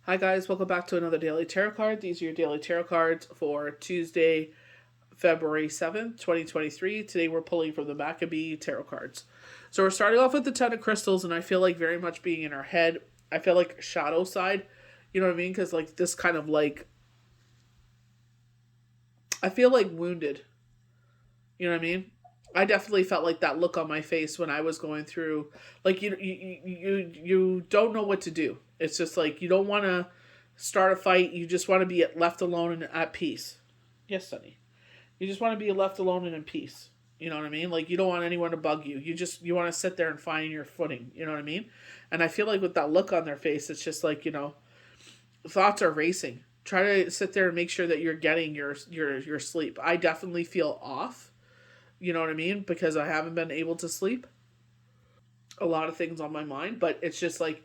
Hi guys, welcome back to another daily tarot card. These are your daily tarot cards for Tuesday, February 7th, 2023. Today we're pulling from the Maccabee tarot cards. So we're starting off with the Ten of Crystals, and I feel like very much being in our head. I feel like shadow side, you know what I mean? Because like this kind of like, I feel like wounded, you know what I mean? I definitely felt like that look on my face when I was going through, like you don't know what to do. It's just like you don't want to start a fight. You just want to be left alone and at peace. Yes, Sonny. You just want to be left alone and in peace. You know what I mean? Like you don't want anyone to bug you. You want to sit there and find your footing. You know what I mean? And I feel like with that look on their face, it's just like thoughts are racing. Try to sit there and make sure that you're getting your sleep. I definitely feel off. You know what I mean? Because I haven't been able to sleep. A lot of things on my mind, but it's just like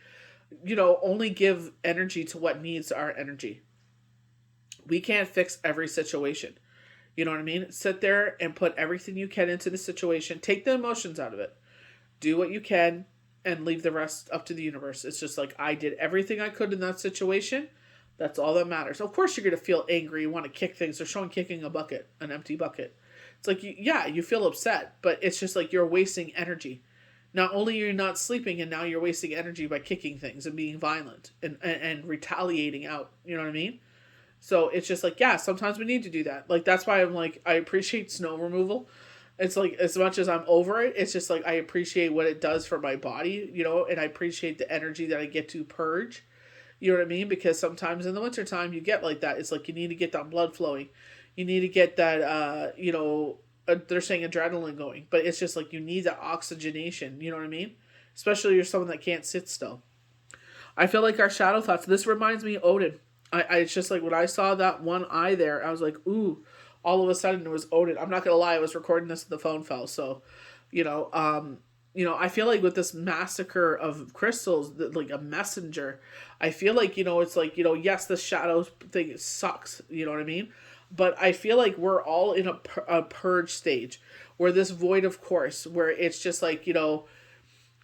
only give energy to what needs our energy. We can't fix every situation. You know what I mean? Sit there and put everything you can into the situation. Take the emotions out of it. Do what you can and leave the rest up to the universe. It's just like I did everything I could in that situation. That's all that matters. Of course, you're going to feel angry. You want to kick things. They're showing kicking a bucket, an empty bucket. It's like, yeah, you feel upset, but it's just like you're wasting energy. Not only are you not sleeping, and now you're wasting energy by kicking things and being violent and retaliating out. You know what I mean? So it's just like, yeah, sometimes we need to do that. Like, that's why I'm like, I appreciate snow removal. It's like, as much as I'm over it, it's just like, I appreciate what it does for my body, and I appreciate the energy that I get to purge. You know what I mean? Because sometimes in the wintertime, you get like that. It's like you need to get that blood flowing. You need to get that, they're saying adrenaline going. But it's just like you need that oxygenation. You know what I mean? Especially you're someone that can't sit still. I feel like our shadow thoughts, this reminds me of Odin. It's just like when I saw that one eye there, I was like, ooh, all of a sudden it was Odin. I'm not going to lie, I was recording this and the phone fell. So, you know, um, I feel like with this massacre of crystals, like a messenger, I feel like, it's like, yes, the shadows thing sucks, you know what I mean? But I feel like we're all in a purge stage where this void of course, where it's just like,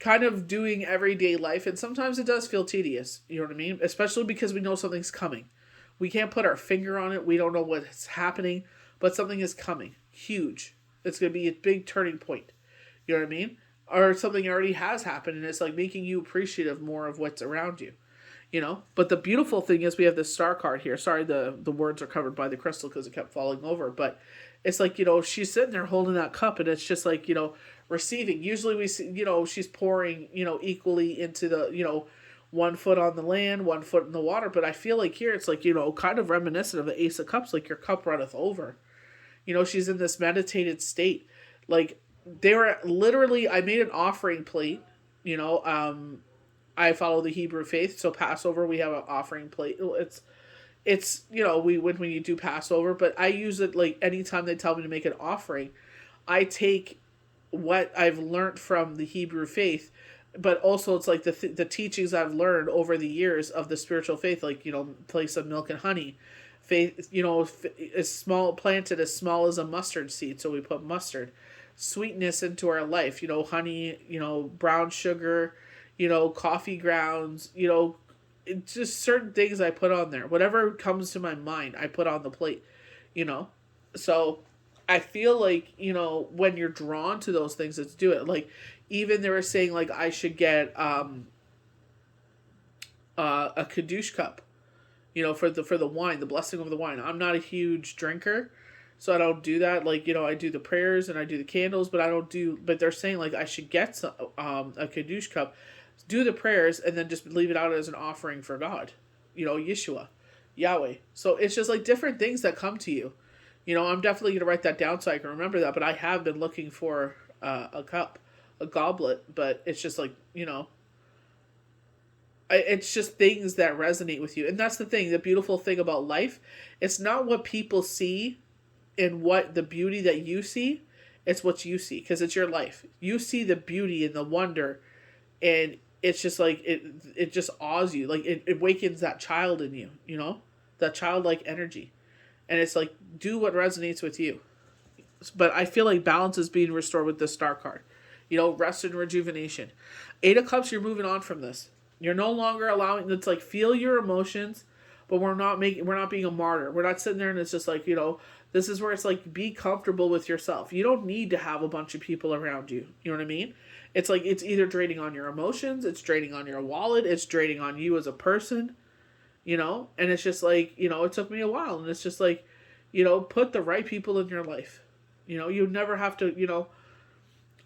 kind of doing everyday life. And sometimes it does feel tedious, you know what I mean? Especially because we know something's coming. We can't put our finger on it. We don't know what's happening, but something is coming. Huge. It's going to be a big turning point. You know what I mean? Or something already has happened and it's like making you appreciative more of what's around you. But the beautiful thing is we have this star card here. Sorry, the words are covered by the crystal because it kept falling over. But it's like, she's sitting there holding that cup and it's just like, receiving. Usually we see, she's pouring, equally into the, 1 foot on the land, 1 foot in the water. But I feel like here it's like, kind of reminiscent of the Ace of Cups, like your cup runneth over. She's in this meditated state. Like they were literally, I made an offering plate, you know, I follow the Hebrew faith. So Passover, we have an offering plate. It's we when you do Passover, but I use it like anytime they tell me to make an offering, I take what I've learned from the Hebrew faith, but also it's like the teachings I've learned over the years of the spiritual faith, like place of milk and honey, faith, is small, planted as small as a mustard seed, so we put mustard, sweetness into our life, honey, brown sugar, coffee grounds, it's just certain things I put on there. Whatever comes to my mind, I put on the plate, you know? So I feel like, when you're drawn to those things, let's do it. Like, even they were saying, like, I should get a Kadoosh cup, for the wine, the blessing of the wine. I'm not a huge drinker, so I don't do that. Like, I do the prayers and I do the candles, but I don't do, but they're saying, like, I should get some, a Kadoosh cup, do the prayers, and then just leave it out as an offering for God, Yeshua, Yahweh. So it's just like different things that come to you. I'm definitely going to write that down so I can remember that, but I have been looking for a cup, a goblet, but it's just like, it's just things that resonate with you. And that's the thing, the beautiful thing about life. It's not what people see and what the beauty that you see, it's what you see, because it's your life. You see the beauty and the wonder, and it's just like, it just awes you. Like, it awakens that child in you, that childlike energy. And it's like, do what resonates with you. But I feel like balance is being restored with the star card. Rest and rejuvenation. 8 of Cups, you're moving on from this. You're no longer allowing, it's like, feel your emotions, but we're not being a martyr. We're not sitting there and it's just like, this is where it's like, be comfortable with yourself. You don't need to have a bunch of people around you. You know what I mean? It's like, it's either draining on your emotions, it's draining on your wallet, it's draining on you as a person, and it's just like, it took me a while, and it's just like, put the right people in your life. You never have to,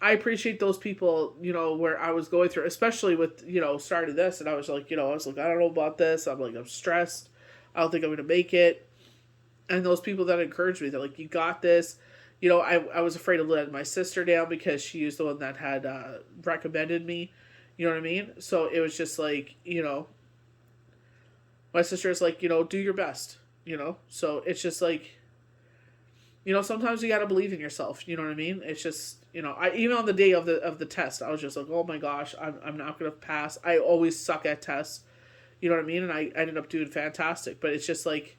I appreciate those people, where I was going through, especially with, starting this, and I was like, I don't know about this. I'm like, I'm stressed. I don't think I'm going to make it. And those people that encouraged me, they're like, you got this. I was afraid of letting my sister down because she was the one that had recommended me. You know what I mean? So it was just like, my sister is like, do your best, So it's just like, sometimes you got to believe in yourself. You know what I mean? It's just, I even on the day of the test, I was just like, oh my gosh, I'm not going to pass. I always suck at tests. You know what I mean? And I ended up doing fantastic. But it's just like,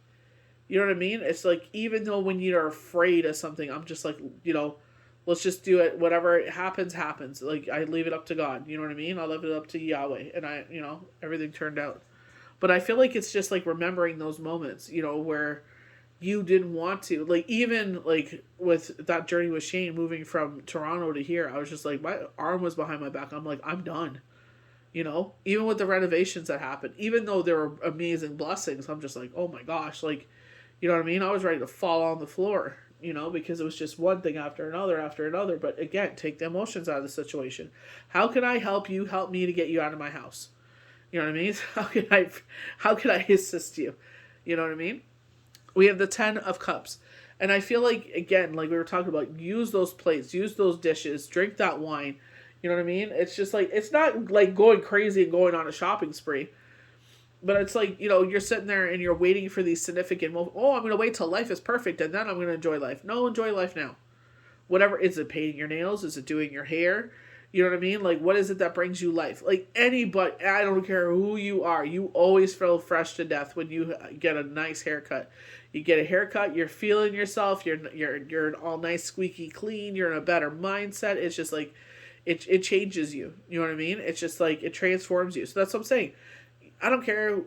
you know what I mean? It's like, even though when you're afraid of something, I'm just like, let's just do it. Whatever happens, happens. Like, I leave it up to God. You know what I mean? I leave it up to Yahweh. And everything turned out. But I feel like it's just like remembering those moments, where you didn't want to. Like, even like with that journey with Shane moving from Toronto to here, I was just like, my arm was behind my back. I'm like, I'm done. Even with the renovations that happened, even though there were amazing blessings, I'm just like, oh my gosh, like, you know what I mean? I was ready to fall on the floor, because it was just one thing after another. But again, take the emotions out of the situation. How can I help you help me to get you out of my house? You know what I mean? How can I assist you? You know what I mean? We have the 10 of Cups. And I feel like, again, like we were talking about, use those plates, use those dishes, drink that wine. You know what I mean? It's just like, it's not like going crazy and going on a shopping spree. But it's like, you're sitting there and you're waiting for these significant moments. Oh, I'm going to wait till life is perfect and then I'm going to enjoy life. No, enjoy life now. Whatever, is it painting your nails? Is it doing your hair? You know what I mean? Like, what is it that brings you life? Like, anybody, I don't care who you are, you always feel fresh to death when you get a nice haircut. You get a haircut, you're feeling yourself, you're all nice, squeaky clean, you're in a better mindset. It's just like, it changes you. You know what I mean? It's just like, it transforms you. So that's what I'm saying. I don't care,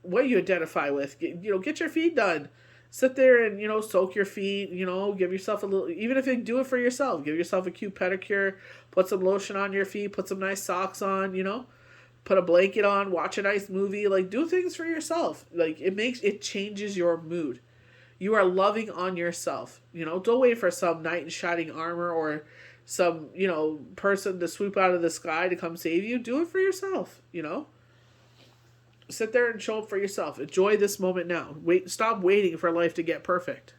what you identify with. Get your feet done. Sit there and, soak your feet, give yourself a little, even if you do it for yourself, give yourself a cute pedicure, put some lotion on your feet, put some nice socks on, put a blanket on, watch a nice movie, like, do things for yourself. Like, it changes your mood. You are loving on yourself. Don't wait for some knight in shining armor or some, person to swoop out of the sky to come save you. Do it for yourself, Sit there and show up for yourself. Enjoy this moment now. Stop waiting for life to get perfect.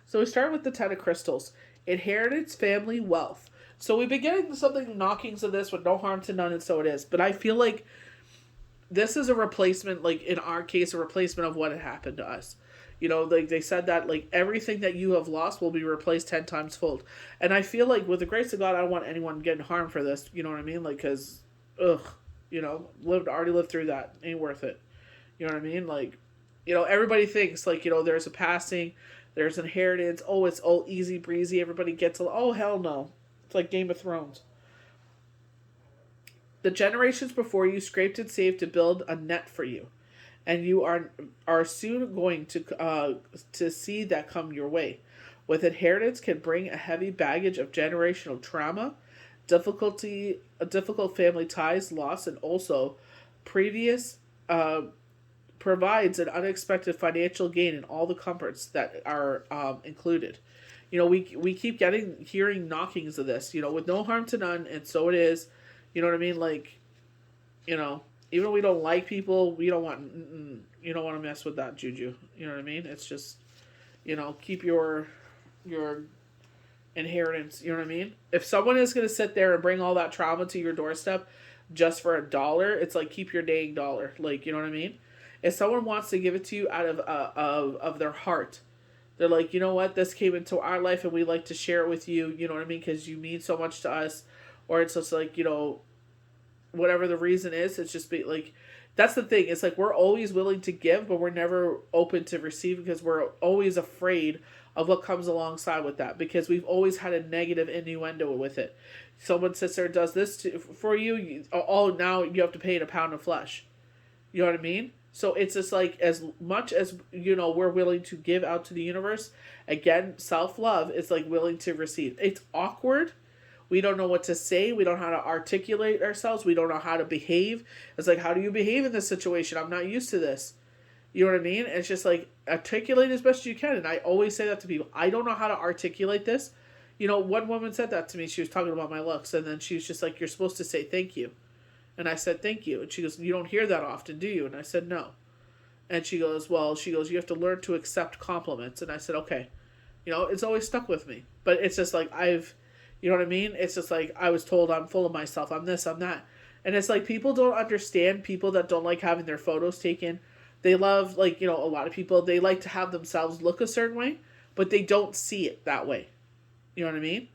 So we start with the 10 of Crystals. Inheritance, family, wealth. So we've been getting something knockings of this with no harm to none, and so it is. But I feel like this is a replacement, like in our case, a replacement of what had happened to us. Like they said that like everything that you have lost will be replaced 10 times fold. And I feel like with the grace of God, I don't want anyone getting harmed for this. You know what I mean? Like, because, already lived through that. Ain't worth it. You know what I mean? Like, everybody thinks like, there's a passing, there's inheritance. Oh, it's all easy breezy. Everybody gets oh, hell no. It's like Game of Thrones. The generations before you scraped and saved to build a net for you. And you are soon going to see that come your way. With inheritance can bring a heavy baggage of generational trauma, difficult family ties, loss, and also previous provides an unexpected financial gain in all the comforts that are included. We keep hearing knockings of this, with no harm to none, and so it is. You know what I mean? Like, even if we don't like people, we don't want, you don't want to mess with that juju. You know what I mean? It's just, keep your inheritance. You know what I mean? If someone is going to sit there and bring all that trauma to your doorstep just for $1, it's like, keep your dang dollar. Like, you know what I mean? If someone wants to give it to you out of their heart, they're like, you know what, this came into our life and we like to share it with you. You know what I mean? Because you mean so much to us. Or it's just like, whatever the reason is, it's just like, that's the thing. It's like, we're always willing to give, but we're never open to receive because we're always afraid of what comes alongside with that, because we've always had a negative innuendo with it. Someone sits there and does this for you, oh, now you have to pay it a pound of flesh. You know what I mean? So it's just like, as much as, we're willing to give out to the universe, again, self-love is like willing to receive. It's awkward. We don't know what to say. We don't know how to articulate ourselves. We don't know how to behave. It's like, how do you behave in this situation? I'm not used to this. You know what I mean? It's just like, articulate as best you can. And I always say that to people. I don't know how to articulate this. One woman said that to me. She was talking about my looks. And then she was just like, you're supposed to say thank you. And I said, thank you. And she goes, you don't hear that often, do you? And I said, no. And she goes, you have to learn to accept compliments. And I said, okay. It's always stuck with me. But it's just like, you know what I mean? It's just like, I was told I'm full of myself. I'm this, I'm that. And it's like, people don't understand people that don't like having their photos taken. They love, like, a lot of people, they like to have themselves look a certain way, but they don't see it that way. You know what I mean?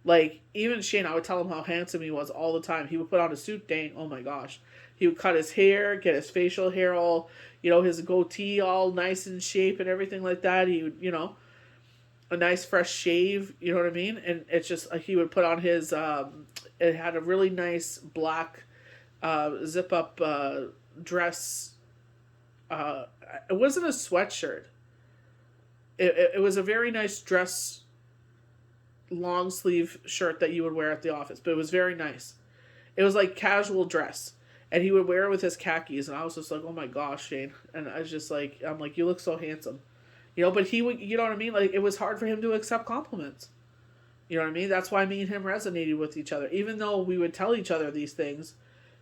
Like, even Shane, I would tell him how handsome he was all the time. He would put on a suit, dang, oh my gosh. He would cut his hair, get his facial hair all, his goatee all nice in shape and everything like that. He would, a nice fresh shave, you know what I mean? And it's just, he would put on his, it had a really nice black zip-up dress. It wasn't a sweatshirt. It was a very nice dress, long sleeve shirt that you would wear at the office, but it was very nice. It was like casual dress, and he would wear it with his khakis, and I was just like, oh my gosh, Shane. And I was just like, I'm like, you look so handsome. But he would, you know what I mean? Like, it was hard for him to accept compliments. You know what I mean? That's why me and him resonated with each other. Even though we would tell each other these things,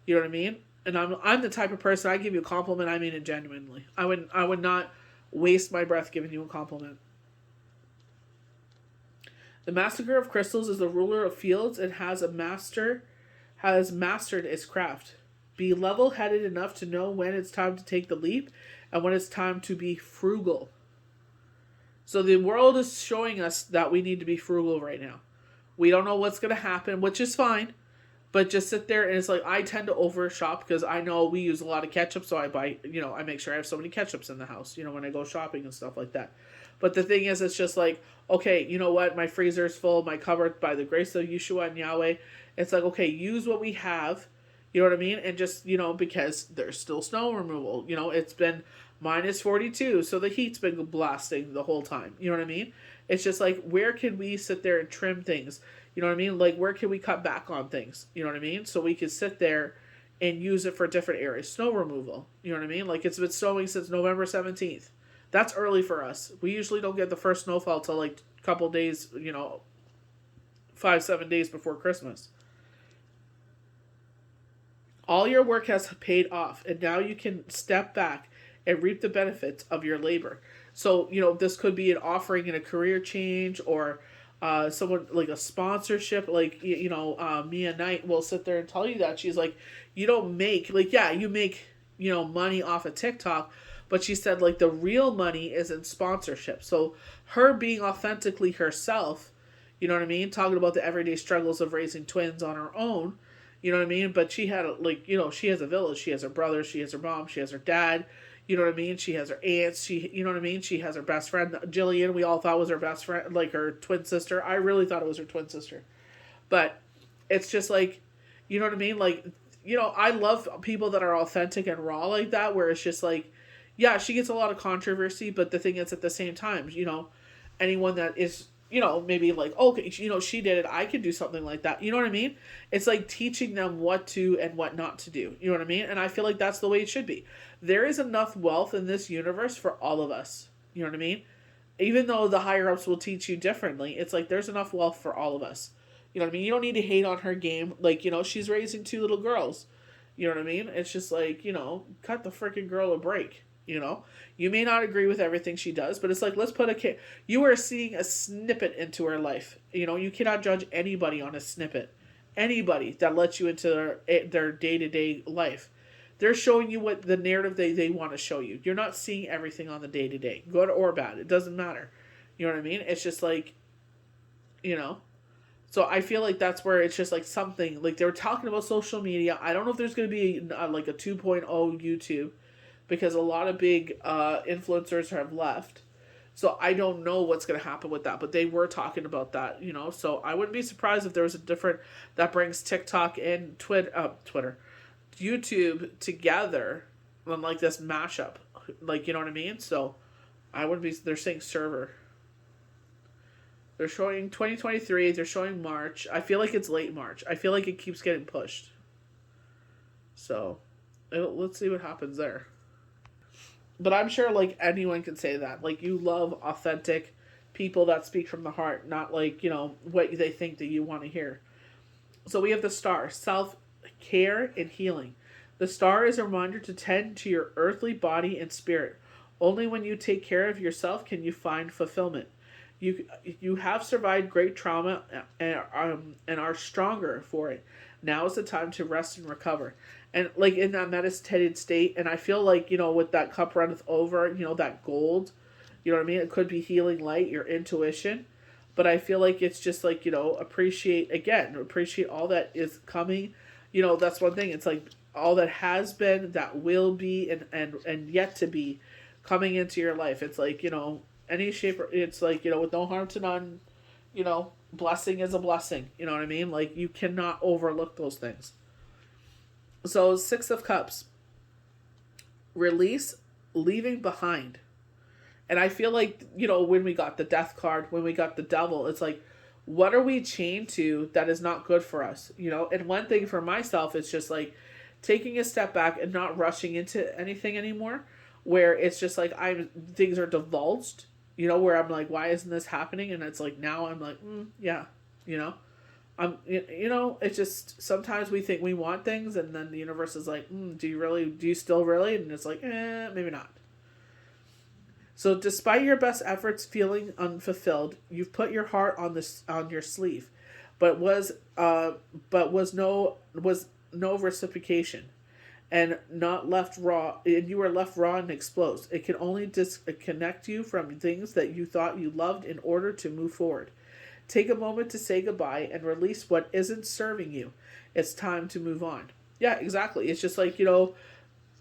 you know what I mean? And I'm the type of person, I give you a compliment, I mean it genuinely. I would not waste my breath giving you a compliment. The master of crystals is the ruler of fields and has mastered its craft. Be level-headed enough to know when it's time to take the leap and when it's time to be frugal. So the world is showing us that we need to be frugal right now. We don't know what's going to happen, which is fine. But just sit there, and it's like, I tend to overshop because I know we use a lot of ketchup, so I buy, I make sure I have so many ketchups in the house, when I go shopping and stuff like that. But the thing is, it's just like, okay, you know what? My freezer is full, my cupboard, by the grace of Yeshua and Yahweh. It's like, okay, use what we have, you know what I mean? And just, because there's still snow removal. It's been minus 42, so the heat's been blasting the whole time. You know what I mean? It's just like, where can we sit there and trim things? You know what I mean? Like, where can we cut back on things? You know what I mean? So we can sit there and use it for different areas. Snow removal. You know what I mean? Like, it's been snowing since November 17th. That's early for us. We usually don't get the first snowfall till like a couple days, 5-7 days before Christmas. All your work has paid off, and now you can step back and reap the benefits of your labor. So, this could be an offering in a career change, or someone like a sponsorship. Like, Mia Knight will sit there and tell you that. She's like, you don't make, like, yeah, you make, money off of TikTok, but she said, like, the real money is in sponsorship. So her being authentically herself, you know what I mean? Talking about the everyday struggles of raising twins on her own, you know what I mean? But she had, like, she has a village. She has her brother, she has her mom, she has her dad, you know what I mean? She has her aunts, you know what I mean? She has her best friend, Jillian, we all thought was her best friend, like her twin sister. I really thought it was her twin sister. But it's just like, you know what I mean? Like, I love people that are authentic and raw like that, where it's just like, yeah, she gets a lot of controversy, but the thing is, at the same time, anyone that is, maybe like, okay, she did it, I could do something like that. You know what I mean? It's like teaching them what to and what not to do. You know what I mean? And I feel like that's the way it should be. There is enough wealth in this universe for all of us. You know what I mean? Even though the higher-ups will teach you differently, it's like there's enough wealth for all of us. You know what I mean? You don't need to hate on her game. Like, she's raising 2 little girls. You know what I mean? It's just like, cut the freaking girl a break. You may not agree with everything she does, but it's like, let's put you are seeing a snippet into her life. You cannot judge anybody on a snippet. Anybody that lets you into their day-to-day life. They're showing you what the narrative they want to show you. You're not seeing everything on the day-to-day, good or bad. It doesn't matter. You know what I mean? It's just like, So I feel like that's where it's just like something, like they were talking about social media. I don't know if there's going to be like a 2.0 YouTube, because a lot of big influencers have left. So I don't know what's going to happen with that, but they were talking about that, So I wouldn't be surprised if there was a different that brings TikTok and Twitter, YouTube together on like this mashup, like you know what I mean. So I wouldn't be. They're saying server. They're showing 2023. They're showing March. I feel like it's late March. I feel like it keeps getting pushed. So let's see what happens there. But I'm sure like anyone can say that. Like you love authentic people that speak from the heart, not like, what they think that you want to hear. So we have the star, self-care and healing. The star is a reminder to tend to your earthly body and spirit. Only when you take care of yourself can you find fulfillment. You have survived great trauma and are stronger for it. Now is the time to rest and recover. And like in that meditated state, and I feel like, with that cup runneth over, that gold, you know what I mean? It could be healing light, your intuition. But I feel like it's just like, appreciate all that is coming. That's one thing. It's like all that has been, that will be, and yet to be coming into your life. It's like, any shape, it's like, with no harm to none, blessing is a blessing. You know what I mean? Like you cannot overlook those things. So 6 of Cups, release, leaving behind. And I feel like, when we got the death card, when we got the devil, it's like, what are we chained to that is not good for us? And one thing for myself is just like taking a step back and not rushing into anything anymore, where it's just like things are divulged, where I'm like, why isn't this happening? And it's like, now I'm like, yeah, it's just sometimes we think we want things, and then the universe is like, do you still really? And it's like, maybe not. So despite your best efforts feeling unfulfilled, you've put your heart on your sleeve, but was no reciprocation, and not left raw, and you were left raw and exposed. It can only disconnect you from things that you thought you loved in order to move forward. Take a moment to say goodbye and release what isn't serving you. It's time to move on. Yeah, exactly. It's just like,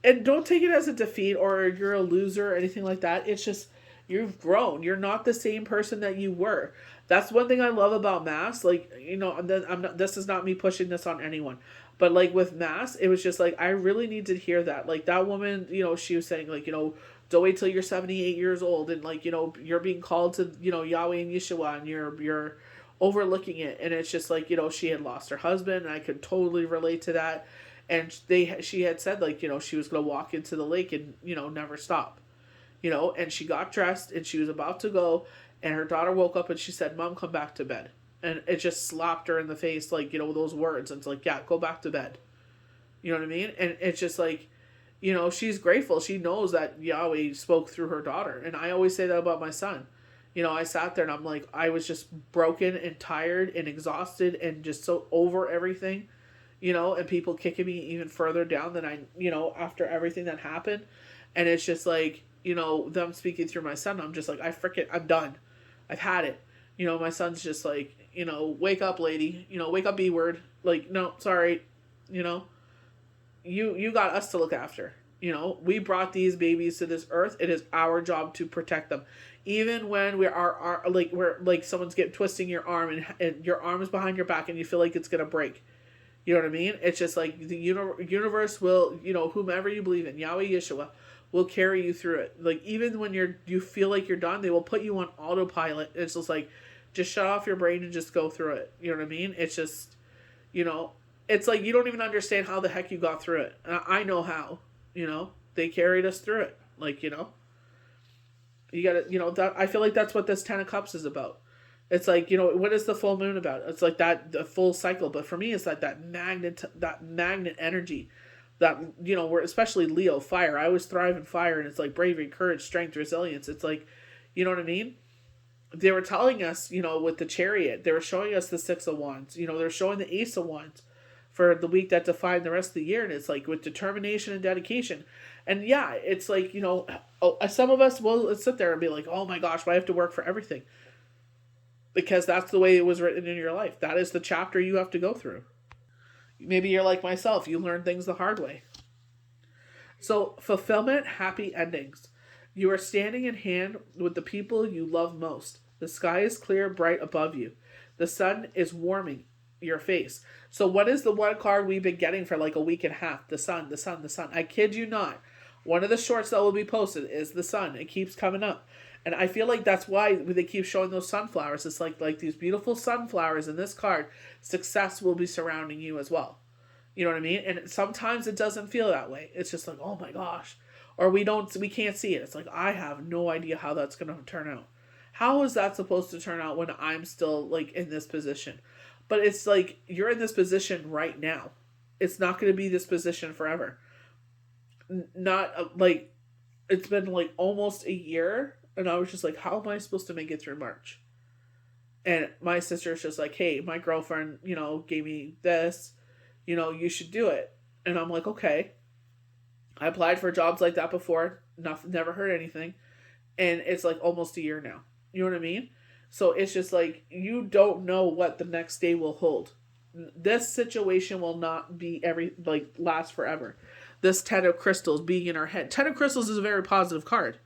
and don't take it as a defeat or you're a loser or anything like that. It's just, you've grown. You're not the same person that you were. That's one thing I love about Mass. Like, this is not me pushing this on anyone. But like with Mass, it was just like, I really need to hear that. Like that woman, she was saying like, don't wait till you're 78 years old and like, you're being called to, Yahweh and Yeshua, and you're overlooking it. And it's just like, she had lost her husband, and I could totally relate to that. And she had said like, she was going to walk into the lake and, never stop, and she got dressed and she was about to go, and her daughter woke up and she said, Mom, come back to bed. And it just slapped her in the face, like, those words. And it's like, yeah, go back to bed. You know what I mean? And it's just like, she's grateful. She knows that Yahweh spoke through her daughter. And I always say that about my son. I sat there and I'm like, I was just broken and tired and exhausted and just so over everything, and people kicking me even further down than I, after everything that happened. And it's just like, them speaking through my son, I'm just like, I'm done. I've had it. My son's just like, wake up, lady, wake up, B word. Like, no, sorry. You got us to look after. We brought these babies to this earth. It is our job to protect them. Even when we're like someone's twisting your arm and your arm is behind your back and you feel like it's going to break. You know what I mean? It's just like the universe will, whomever you believe in, Yahweh, Yeshua, will carry you through it. Like even when you feel like you're done, they will put you on autopilot. It's just like, just shut off your brain and just go through it. You know what I mean? It's just, it's like you don't even understand how the heck you got through it. And I know how. They carried us through it. Like, you gotta, that, I feel like that's what this 10 of Cups is about. It's like, what is the full moon about? It's like the full cycle. But for me, it's like that magnet energy that, we're especially Leo, fire. I always thrive in fire, and it's like bravery, courage, strength, resilience. It's like, you know what I mean? They were telling us, with the Chariot, they were showing us the 6 of Wands. They're showing the Ace of Wands for the week that defined the rest of the year. And it's like with determination and dedication. And yeah, it's like, some of us will sit there and be like, oh my gosh, why I have to work for everything? Because that's the way it was written in your life. That is the chapter you have to go through. Maybe you're like myself. You learn things the hard way. So fulfillment, happy endings. You are standing in hand with the people you love most. The sky is clear, bright above you. The sun is warming your face. So what is the one card we've been getting for like a week and a half? The sun, the sun, the sun. I kid you not. One of the shorts that will be posted is the sun. It keeps coming up. And I feel like that's why they keep showing those sunflowers. It's like these beautiful sunflowers in this card. Success will be surrounding you as well. You know what I mean? And sometimes it doesn't feel that way. It's just like, oh my gosh. Or we can't see it. It's like, I have no idea how that's going to turn out. How is that supposed to turn out when I'm still like in this position? But it's like, you're in this position right now. It's not going to be this position forever. Not like, it's been like almost a year. And I was just like, how am I supposed to make it through March? And my sister's just like, hey, my girlfriend, gave me this. You should do it. And I'm like, okay. I applied for jobs like that before. Never heard anything. And it's like almost a year now. You know what I mean? So it's just like, you don't know what the next day will hold. This situation will not be last forever. This 10 of Crystals being in our head. 10 of Crystals is a very positive card.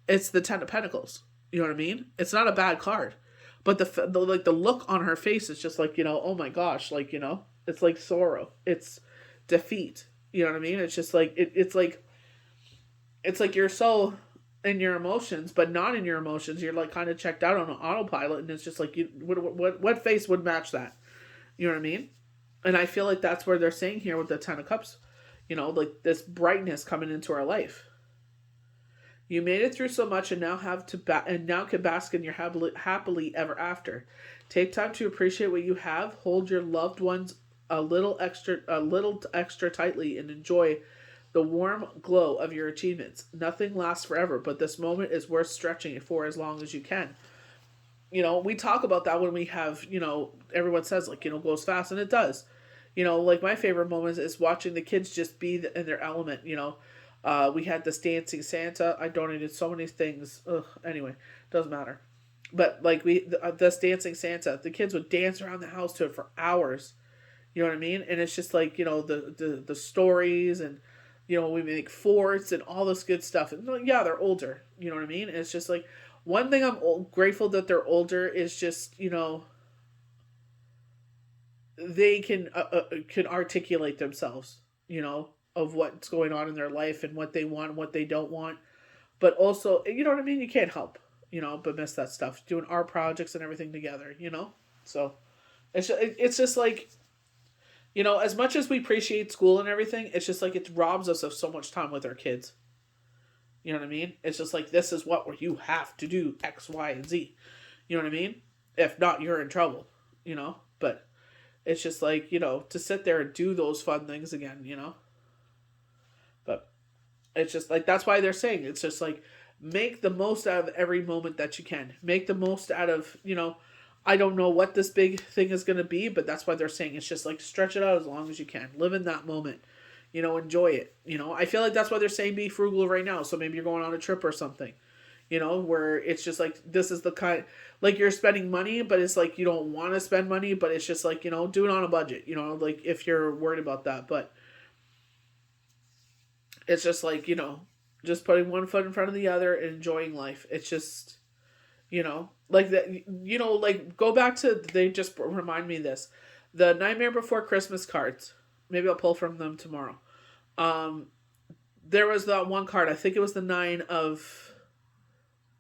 It's the 10 of Pentacles. You know what I mean? It's not a bad card. But the look on her face is just like, oh my gosh, it's like sorrow. It's defeat. You know what I mean? It's just like, it's like you're so in your emotions, but not in your emotions. You're like kind of checked out on an autopilot, and it's just like, what face would match that? You know what I mean? And I feel like that's where they're saying here with the 10 of Cups, like this brightness coming into our life. You made it through so much and now now can bask in your happily ever after. Take time to appreciate what you have. Hold your loved ones a little extra tightly and enjoy the warm glow of your achievements. Nothing lasts forever, but this moment is worth stretching it for as long as you can. We talk about that when we have, everyone says goes fast, and it does. Like my favorite moments is watching the kids just be in their element. We had this dancing Santa. I donated so many things. Anyway, doesn't matter. But like this dancing Santa, the kids would dance around the house to it for hours. You know what I mean? And it's just like, the stories, and, we make forts and all this good stuff. And yeah, they're older. You know what I mean? And it's just like, one thing I'm grateful that they're older is just, they can articulate themselves, of what's going on in their life and what they want and what they don't want. But also, you know what I mean? You can't help, but miss that stuff. Doing art projects and everything together, So it's just like, as much as we appreciate school and everything, it's just like it robs us of so much time with our kids. You know what I mean? It's just like, this is what you have to do, X, Y, and Z. You know what I mean? If not, you're in trouble, But it's just like, to sit there and do those fun things again, But it's just like, that's why they're saying, it's just like, make the most out of every moment that you can. Make the most out of, I don't know what this big thing is going to be, but that's why they're saying it's just like, stretch it out as long as you can. Live in that moment. Enjoy it. I feel like that's why they're saying be frugal right now. So maybe you're going on a trip or something, where it's just like, this is the kind, like you're spending money, but it's like, you don't want to spend money, but it's just like, do it on a budget, like if you're worried about that. But it's just like, just putting one foot in front of the other and enjoying life. It's just, like that, like go back to, they just remind me of this, the Nightmare Before Christmas cards. Maybe I'll pull from them tomorrow. There was that one card, I think it was the 9 of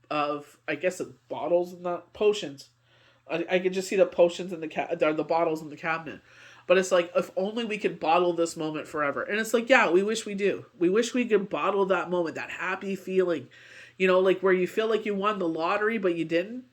I guess it's bottles, not potions. I could just see the potions in the bottles in the cabinet. But it's like, if only we could bottle this moment forever. And it's like, yeah, we wish we do. We wish we could bottle that moment, that happy feeling. Like where you feel like you won the lottery, but you didn't.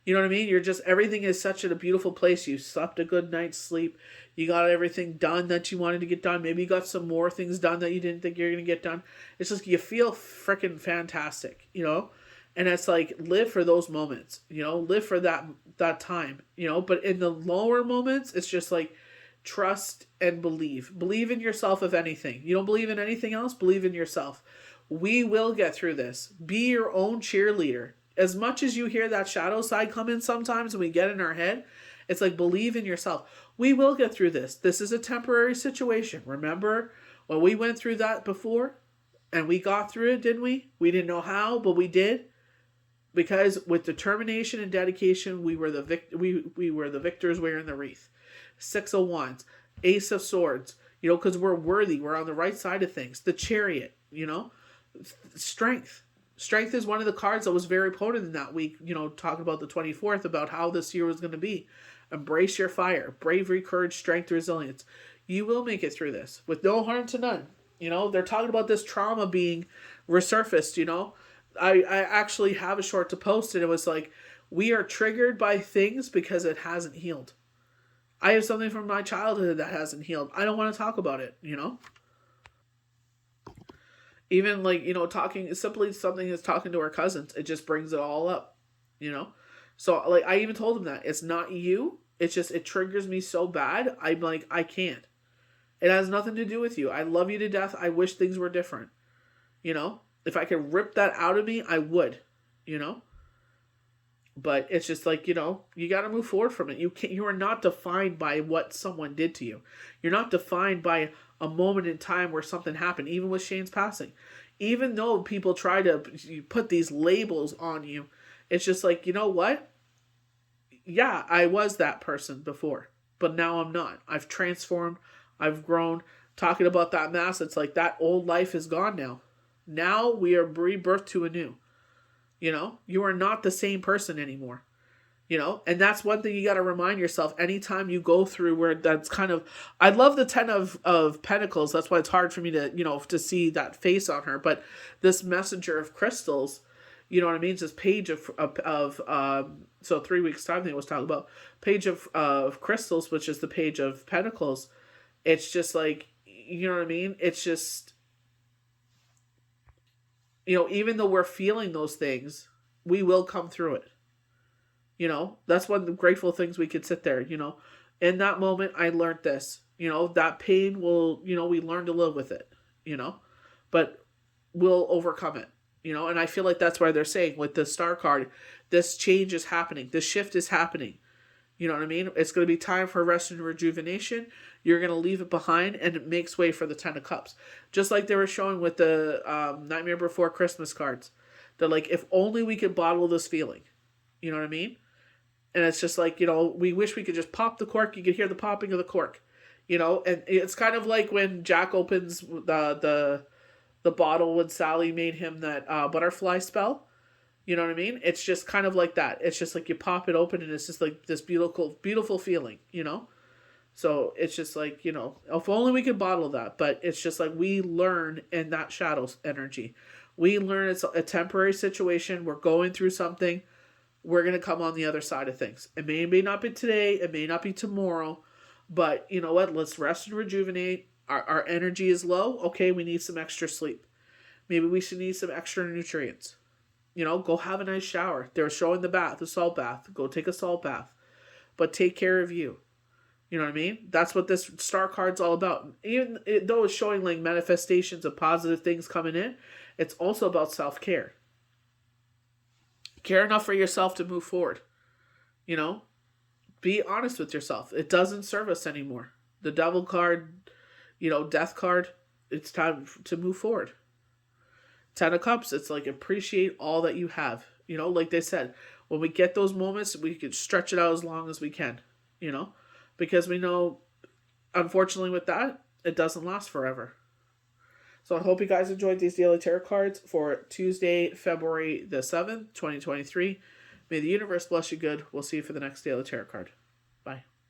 You know what I mean? You're just, everything is such a beautiful place. You slept a good night's sleep. You got everything done that you wanted to get done. Maybe you got some more things done that you didn't think you were going to get done. It's just, you feel freaking fantastic, And it's like, live for those moments, live for that time, But in the lower moments, it's just like, trust and believe. Believe in yourself, if anything. You don't believe in anything else, believe in yourself. We will get through this. Be your own cheerleader. As much as you hear that shadow side come in sometimes when we get in our head, it's like, believe in yourself. We will get through this. This is a temporary situation. Remember when we went through that before? And we got through it, didn't we? We didn't know how, but we did. Because with determination and dedication, we were we were the victors wearing the wreath. Six of Wands, Ace of Swords, because we're worthy. We're on the right side of things. The Chariot, strength. Strength is one of the cards that was very potent in that week, talking about the 24th, about how this year was going to be. Embrace your fire. Bravery, courage, strength, resilience. You will make it through this with no harm to none. They're talking about this trauma being resurfaced. I actually have a short to post, and it was like, we are triggered by things because it hasn't healed. I have something from my childhood that hasn't healed. I don't want to talk about it, Even talking simply something is talking to our cousins. It just brings it all up. So I even told him that it's not you. It's just, it triggers me so bad. I'm like, I can't. It has nothing to do with you. I love you to death. I wish things were different. If I could rip that out of me, I would. But it's just like, you got to move forward from it. You are not defined by what someone did to you. You're not defined by a moment in time where something happened, even with Shane's passing. Even though people try to put these labels on you, it's just like, you know what? Yeah, I was that person before, but now I'm not. I've transformed. I've grown. Talking about that mass, it's like that old life is gone now. Now we are rebirthed to a new. You are not the same person anymore. And that's one thing you got to remind yourself anytime you go through where that's kind of, I love the 10 of Pentacles. That's why it's hard for me to, to see that face on her. But this messenger of crystals, you know what I mean? It's this page so 3 weeks time they was talking about page of crystals, which is the page of Pentacles. It's just like, you know what I mean? It's just, even though we're feeling those things, we will come through it. That's one of the grateful things we could sit there, In that moment, I learned this. That pain will, we learn to live with it, but we'll overcome it, and I feel like that's why they're saying with the Star card, this change is happening. This shift is happening. You know what I mean? It's going to be time for rest and rejuvenation. You're going to leave it behind, and it makes way for the 10 of Cups. Just like they were showing with the Nightmare Before Christmas cards. They're like, if only we could bottle this feeling. You know what I mean? And it's just like, we wish we could just pop the cork. You could hear the popping of the cork. And it's kind of like when Jack opens the bottle when Sally made him that butterfly spell. You know what I mean? It's just kind of like that. It's just like you pop it open and it's just like this beautiful, beautiful feeling, So it's just like, if only we could bottle that. But it's just like we learn in that shadow energy. We learn it's a temporary situation. We're going through something. We're going to come on the other side of things. It may not be today. It may not be tomorrow. But you know what? Let's rest and rejuvenate. Our energy is low. Okay, we need some extra sleep. Maybe we should need some extra nutrients. Go have a nice shower. They're showing the salt bath. Go take a salt bath. But take care of you. You know what I mean? That's what this star card's all about. Even though it's showing like manifestations of positive things coming in, it's also about self-care. Care enough for yourself to move forward. Be honest with yourself. It doesn't serve us anymore. The devil card, death card, it's time to move forward. 10 of Cups, it's like appreciate all that you have. Like they said, when we get those moments, we can stretch it out as long as we can, because we know, unfortunately with that, it doesn't last forever. So I hope you guys enjoyed these daily tarot cards for Tuesday, February the 7th, 2023. May the universe bless you good. We'll see you for the next daily tarot card.